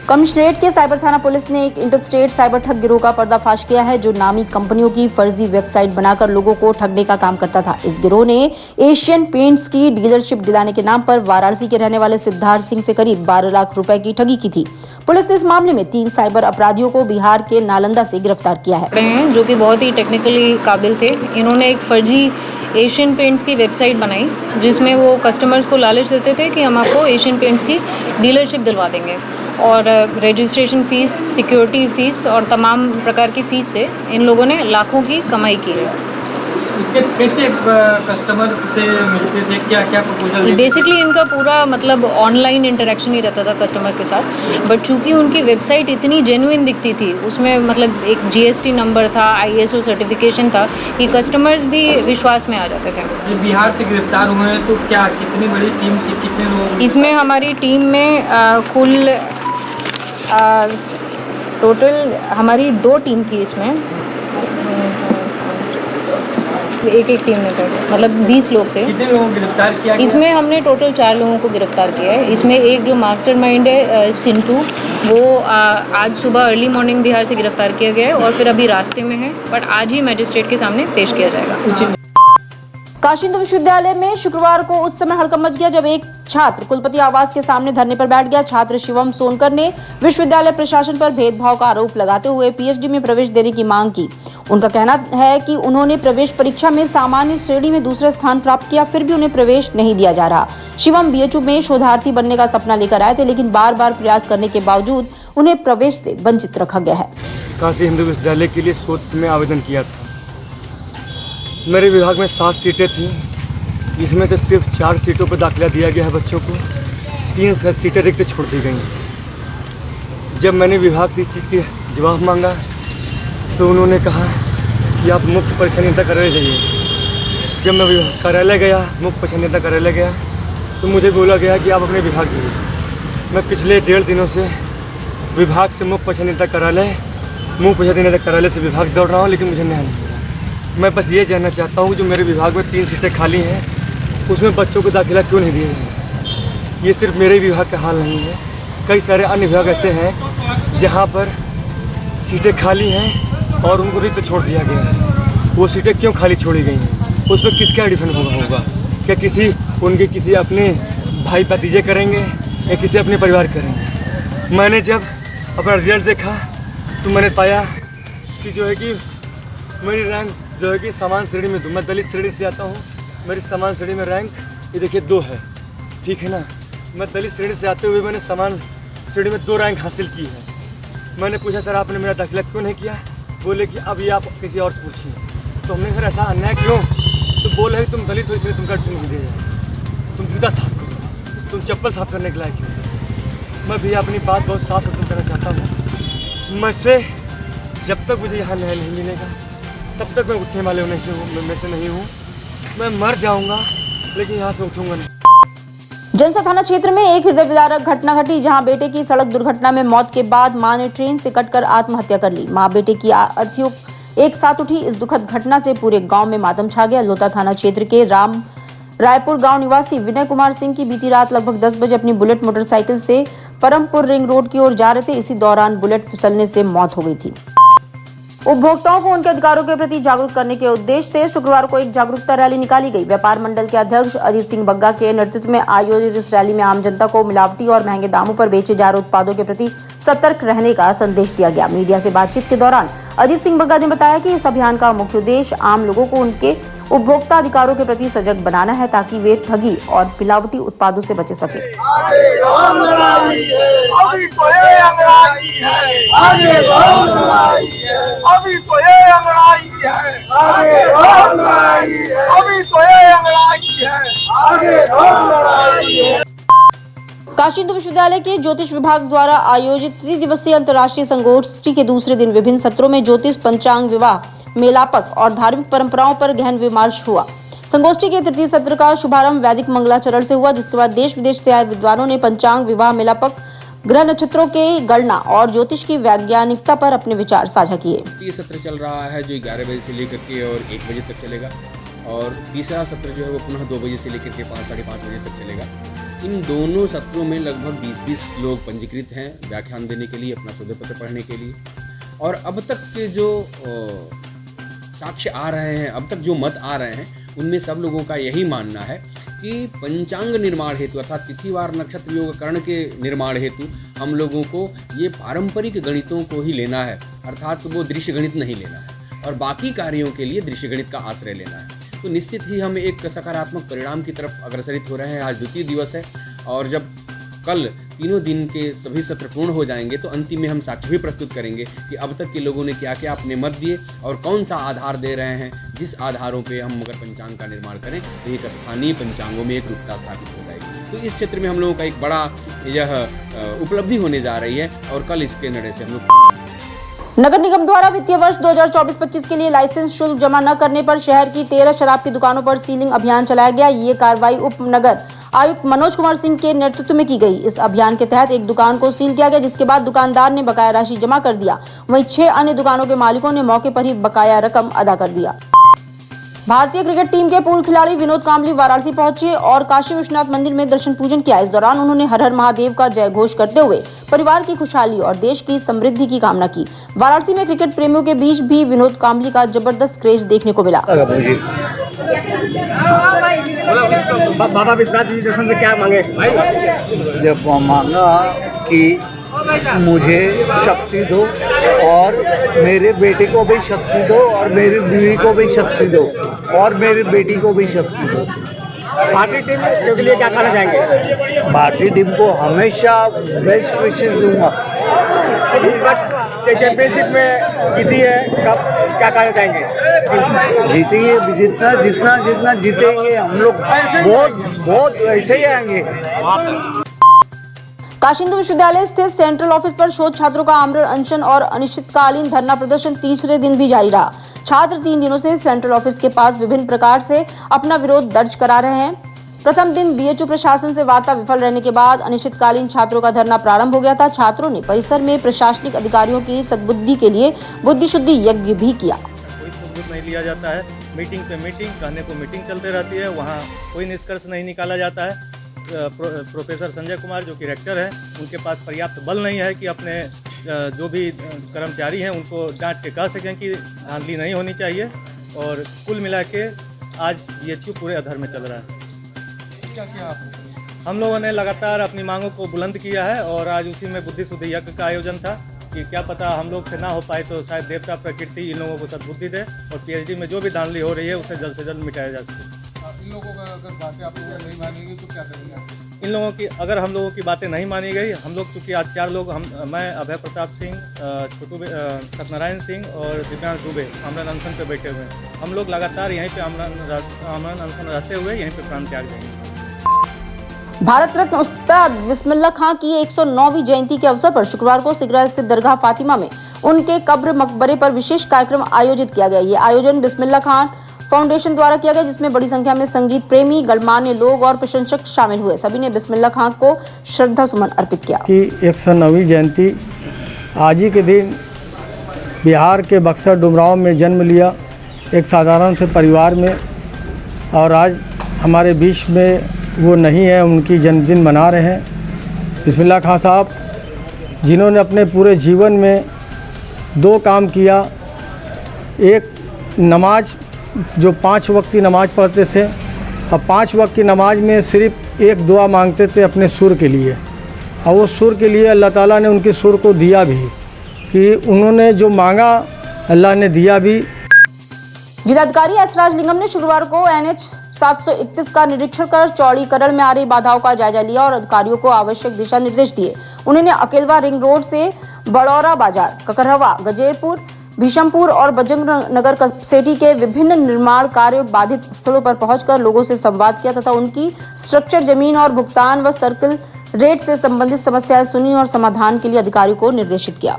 Commissionerate के cyber थाना police ने एक इंटरस्टेट साइबर ठग गिरोह का पर्दाफाश किया है, जो नामी कंपनियों की फर्जी वेबसाइट बनाकर लोगों को ठगने का काम करता था। इस गिरोह ने एशियन पेंट्स की डीलरशिप दिलाने के नाम पर वाराणसी के रहने वाले सिद्धार्थ सिंह से करीब 12 लाख रुपए की ठगी की थी। पुलिस ने इस मामले में 3 साइबर अपराधियों को बिहार के नालंदा से गिरफ्तार किया है, जो कि बहुत ही टेक्निकली काबिल थे। इन्होंने एक फर्जी एशियन पेंट्स की वेबसाइट बनाई, जिसमें वो कस्टमर्स को लालच देते थे कि हम आपको एशियन पेंट्स की डीलरशिप दिलवा देंगे, और रजिस्ट्रेशन फ़ीस, सिक्योरिटी फ़ीस और तमाम प्रकार की फ़ीस से इन लोगों ने लाखों की कमाई की है। इसके कैसे कस्टमर से मिलते थे, क्या क्या प्रपोजल? बेसिकली इनका पूरा मतलब ऑनलाइन इंटरेक्शन ही रहता था कस्टमर के साथ, बट चूंकि उनकी वेबसाइट इतनी जेन्युइन दिखती थी, उसमें मतलब एक GST नंबर था, ISO सर्टिफिकेशन था, कि कस्टमर्स भी विश्वास में आ जाते थे। ये बिहार से गिरफ्तार हुए हैं, तो क्या कितनी बड़ी टीम थी, कितने लोग इसमें? हमारी टीम में कुल टोटल हमारी 2 टीम थी। इसमें एक टीम में मतलब 20 लोग थे। कितने लोगों को गिरफ्तार किया गया? इसमें हमने टोटल 4 लोगों को गिरफ्तार किया है। इसमें एक जो मास्टरमाइंड है सिंटू, वो आज सुबह अर्ली मॉर्निंग बिहार से गिरफ्तार किया गया है और फिर अभी रास्ते में है, बट आज ही मजिस्ट्रेट के सामने पेश किया जाएगा। काशी हिंदू विश्वविद्यालय में शुक्रवार को उस समय हड़कंप मच गया जब एक छात्र कुलपति आवास के सामने धरने पर बैठ गया। छात्र शिवम सोनकर ने विश्वविद्यालय प्रशासन पर भेदभाव का आरोप लगाते हुए PhD में प्रवेश देने की मांग की। उनका कहना है कि उन्होंने प्रवेश परीक्षा में सामान्य श्रेणी में दूसरा स्थान प्राप्त किया, फिर भी उन्हें प्रवेश नहीं दिया जा रहा। शिवम BHU में शोधार्थी बनने का सपना लेकर आए थे, लेकिन बार बार प्रयास करने के बावजूद उन्हें प्रवेश से वंचित रखा गया है। काशी हिंदू विश्वविद्यालय के लिए शोध में आवेदन किया था। मेरे विभाग में 7 सीटें थीं, इसमें से सिर्फ 4 सीटों पर दाखिला दिया गया है बच्चों को, 3 सीटें रिक्त छोड़ दी गई। जब मैंने विभाग से इस चीज़ की जवाब मांगा तो उन्होंने कहा कि आप मुख्य परीक्षा नियंत्रक कार्यालय जाइए। जब मैं कार्यालय गया, मुख्य परीक्षा नियंत्रक कार्यालय गया, तो मुझे बोला गया कि आप अपने विभाग जाइए। मैं पिछले 1.5 दिनों से विभाग से मुख्य परीक्षा नियंत्रक कार्यालय से विभाग दौड़ रहा हूँ, लेकिन मुझे न्याय नहीं। मैं बस ये जानना चाहता हूँ, जो मेरे विभाग में 3 सीटें खाली हैं, उसमें बच्चों को दाखिला क्यों नहीं दिया गया? ये सिर्फ मेरे विभाग का हाल नहीं है, कई सारे अन्य विभाग ऐसे हैं जहाँ पर सीटें खाली हैं और उनको रिक्त छोड़ दिया गया है। वो सीटें क्यों खाली छोड़ी गई हैं? उस पर किसका डिफेंड होगा? क्या किसी अपने भाई भतीजे करेंगे या किसी अपने परिवार करेंगे? मैंने जब अपना रिजल्ट देखा तो मैंने पाया कि जो है कि मेरी रैंक जो है कि समान श्रेणी में, मैं दलित श्रेणी से आता हूँ, मेरी समान श्रेणी में रैंक ये देखिए 2 है, ठीक है ना। मैं दलित श्रेणी से आते हुए मैंने समान श्रेणी में 2 रैंक हासिल की है। मैंने पूछा, सर आपने मेरा दाखिला क्यों नहीं किया? बोले कि अब ये आप किसी और से पूछिए। तो हमने, सर ऐसा अन्याय क्यों? तो बोले तुम दलित हो इसलिए तुमका एडमिशन नहीं दिया जाए, तुम जूता साफ करो, तुम चप्पल साफ करने के लायक हो। मैं भी अपनी बात बहुत साफ सुथरा करना चाहता हूँ। मैं से जब तक मुझे यहाँ न्याय नहीं मिलेगा तब तक मैं उठने वाले में से नहीं हूँ। मैं मर जाऊँगा लेकिन यहाँ से उठूँगा नहीं। जनसा थाना क्षेत्र में एक हृदय विदारक घटना घटी, जहां बेटे की सड़क दुर्घटना में मौत के बाद मां ने ट्रेन से कटकर आत्महत्या कर ली। मां बेटे की अर्थियों एक साथ उठी। इस दुखद घटना से पूरे गांव में मातम छा गया। लोता थाना क्षेत्र के रायपुर गांव निवासी विनय कुमार सिंह की बीती रात लगभग 10 बजे अपनी बुलेट मोटरसाइकिल से परमपुर रिंग रोड की ओर जा रहे थे। इसी दौरान बुलेट फिसलने से मौत हो गई थी। उपभोक्ताओं को उनके अधिकारों के प्रति जागरूक करने के उद्देश्य से शुक्रवार को एक जागरूकता रैली निकाली गई। व्यापार मंडल के अध्यक्ष अजीत सिंह बग्गा के नेतृत्व में आयोजित इस रैली में आम जनता को मिलावटी और महंगे दामों पर बेचे जा रहे उत्पादों के प्रति सतर्क रहने का संदेश दिया गया। मीडिया से बातचीत के दौरान अजीत सिंह बग्गा ने बताया कि इस अभियान का मुख्य उद्देश्य आम लोगों को उनके उपभोक्ता अधिकारों के प्रति सजग बनाना है, ताकि वे ठगी और मिलावटी उत्पादों से बचे सके। काशी हिंदू विश्वविद्यालय के ज्योतिष विभाग द्वारा आयोजित 3 दिवसीय अंतर्राष्ट्रीय संगोष्ठी के दूसरे दिन विभिन्न सत्रों में ज्योतिष, पंचांग, विवाह, मेलापक और धार्मिक परंपराओं पर गहन विमर्श हुआ। संगोष्ठी के 3य सत्र का शुभारंभ वैदिक मंगलाचरण से हुआ, जिसके बाद देश विदेश से आए विद्वानों ने पंचांग, विवाह, मेलापक, ग्रह नक्षत्रों के गणना और ज्योतिष की वैज्ञानिकता पर अपने विचार साझा किए। ये सत्र चल रहा है जो 11 बजे से लेकर के और 1 बजे तक चलेगा और तीसरा सत्र जो है वो पुनः 2 बजे से लेकर के 5 साढ़े 5 बजे तक चलेगा। इन दोनों सत्रों में लगभग 20-20 लोग पंजीकृत हैं व्याख्यान देने के लिए, अपना शोध पत्र पढ़ने के लिए। और अब तक के जो साक्ष्य आ रहे हैं, अब तक जो मत आ रहे हैं, उनमें सब लोगों का यही मानना है कि पंचांग निर्माण हेतु अर्थात तिथिवार नक्षत्र योग करण के निर्माण हेतु हम लोगों को ये पारंपरिक गणितों को ही लेना है, अर्थात वो दृश्य गणित नहीं लेना है और बाकी कार्यों के लिए दृश्य गणित का आश्रय लेना है। तो निश्चित ही हम एक सकारात्मक परिणाम की तरफ अग्रसरित हो रहे हैं। आज द्वितीय दिवस है और जब कल तीनों दिन के सभी सत्र पूर्ण हो जाएंगे तो अंतिम में हम साक्ष्य भी प्रस्तुत करेंगे कि अब तक के लोगों ने क्या क्या अपने मत दिए और कौन सा आधार दे रहे हैं, जिस आधारों पे हम अगर पंचांग का निर्माण करें तो एक स्थानीय पंचांगों में एक रूपता स्थापित हो जाएगी। तो इस क्षेत्र में हम लोगों का एक बड़ा यह उपलब्धि होने जा रही है और कल इसके निर्णय से हम लोग। नगर निगम द्वारा वित्तीय वर्ष 2024-25 के लिए लाइसेंस शुल्क जमा न करने पर शहर की 13 शराब की दुकानों पर सीलिंग अभियान चलाया गया। ये कार्रवाई उप नगर आयुक्त मनोज कुमार सिंह के नेतृत्व में की गई। इस अभियान के तहत एक दुकान को सील किया गया, जिसके बाद दुकानदार ने बकाया राशि जमा कर दिया। वहीं 6 अन्य दुकानों के मालिकों ने मौके पर ही बकाया रकम अदा कर दिया। भारतीय क्रिकेट टीम के पूर्व खिलाड़ी विनोद कांबली वाराणसी पहुंचे और काशी विश्वनाथ मंदिर में दर्शन पूजन किया। इस दौरान उन्होंने हर हर महादेव का जय घोष करते हुए परिवार की खुशहाली और देश की समृद्धि की कामना की। वाराणसी में क्रिकेट प्रेमियों के बीच भी विनोद कांबली का जबरदस्त क्रेज देखने को मिला। बाबा विश्वनाथ जी दर्शन से क्या मांगे? जब मांगा कि मुझे शक्ति दो और मेरे बेटे को भी शक्ति दो और मेरी बीवी को भी शक्ति दो और मेरी बेटी को भी शक्ति दो। भारतीय टीम के लिए क्या कहना चाहेंगे? भारतीय टीम को हमेशा बेस्ट विशेष दूंगा। चैंपियनशिप में जीती है, कब क्या कहना चाहेंगे? जीतेंगे, जितना जीतेंगे हम लोग बहुत ऐसे ही आएंगे। काशी हिंदू विश्वविद्यालय स्थित सेंट्रल ऑफिस पर शोध छात्रों का आमरण अनशन और अनिश्चितकालीन धरना प्रदर्शन तीसरे दिन भी जारी रहा। छात्र 3 दिनों से सेंट्रल ऑफिस के पास विभिन्न प्रकार से अपना विरोध दर्ज करा रहे हैं। प्रथम दिन बीएचयू प्रशासन से वार्ता विफल रहने के बाद अनिश्चितकालीन छात्रों का धरना प्रारंभ हो गया था। छात्रों ने परिसर में प्रशासनिक अधिकारियों की सद्बुद्धि के लिए बुद्धि शुद्धि यज्ञ भी किया। कोई सबूत नहीं लिया जाता है, मीटिंग पे मीटिंग, कहने को मीटिंग चलते रहती है, वहाँ कोई निष्कर्ष नहीं निकाला जाता है। प्रोफेसर संजय कुमार जो कि रेक्टर हैं, उनके पास पर्याप्त बल नहीं है कि अपने जो भी कर्मचारी हैं उनको डांट के कह सकें कि धांधली नहीं होनी चाहिए। और कुल मिला के आज बीएचयू पूरे अधर में चल रहा है। क्या हम लोगों ने लगातार अपनी मांगों को बुलंद किया है और आज उसी में बुद्धि शुद्धि यज्ञ का आयोजन था कि क्या पता हम लोग से ना हो पाए तो शायद देवता प्रकृति इन लोगों को सद्बुद्धि दे और पीएचडी में जो भी धांधली हो रही है उसे जल्द से जल्द मिटाया जा सके। इन लोगों का अगर बातें आप लोगों ने नहीं मानी गई तो क्या करेंगे? इन लोगों की अगर हम लोगों की बातें नहीं मानी गई, हम लोग चूँकि आज 4 लोग मैं अभय प्रताप सिंह, छोटू सत्यनारायण सिंह और दिव्यांश दुबे आमरण अनशन पे बैठे हुए हैं। हम लोग लगातार यहीं पे आमरण अनशन रहते हुए यहीं पे प्राण त्याग देंगे। भारत रत्न उस्ताद बिस्मिल्लाह खां की 109वीं जयंती के अवसर पर शुक्रवार को सिगरा स्थित दरगाह फातिमा में उनके कब्र मकबरे पर विशेष कार्यक्रम आयोजित किया गया। ये आयोजन बिस्मिल्लाह खां फाउंडेशन द्वारा किया गया, जिसमें बड़ी संख्या में संगीत प्रेमी, गणमान्य लोग और प्रशंसक शामिल हुए। सभी ने बिस्मिल्लाह खां को श्रद्धा सुमन अर्पित किया। कि 109वीं जयंती आज ही के दिन बिहार के बक्सर डुमरांव में जन्म लिया एक साधारण से परिवार में, और आज हमारे बीच में वो नहीं है, उनकी जन्मदिन मना रहे हैं। बिस्मिल्लाह खां साहब जिन्होंने अपने पूरे जीवन में 2 काम किया। एक नमाज, जो 5 वक्त की नमाज़ पढ़ते थे, और 5 वक्त की नमाज में सिर्फ एक दुआ मांगते थे अपने सुर के लिए, और वो सुर के लिए अल्लाह ताला ने उनके सुर को दिया भी, कि उन्होंने जो मांगा अल्लाह ने दिया भी। जिलाधिकारी एस राजलिंगम ने शुक्रवार को NH 731 का निरीक्षण कर चौड़ीकरण में आ रही बाधाओं का जायजा लिया और अधिकारियों को आवश्यक दिशा निर्देश दिए। उन्होंने अकेलवा रिंग रोड से बड़ौरा बाजार, ककरहवा, गजेरपुर, भीशमपुर और बजरंग नगर कसेटी के विभिन्न निर्माण कार्य बाधित स्थलों पर पहुंचकर लोगों से संवाद किया तथा उनकी स्ट्रक्चर, जमीन और भुगतान व सर्कल रेट से संबंधित समस्याएं सुनी और समाधान के लिए अधिकारियों को निर्देशित किया।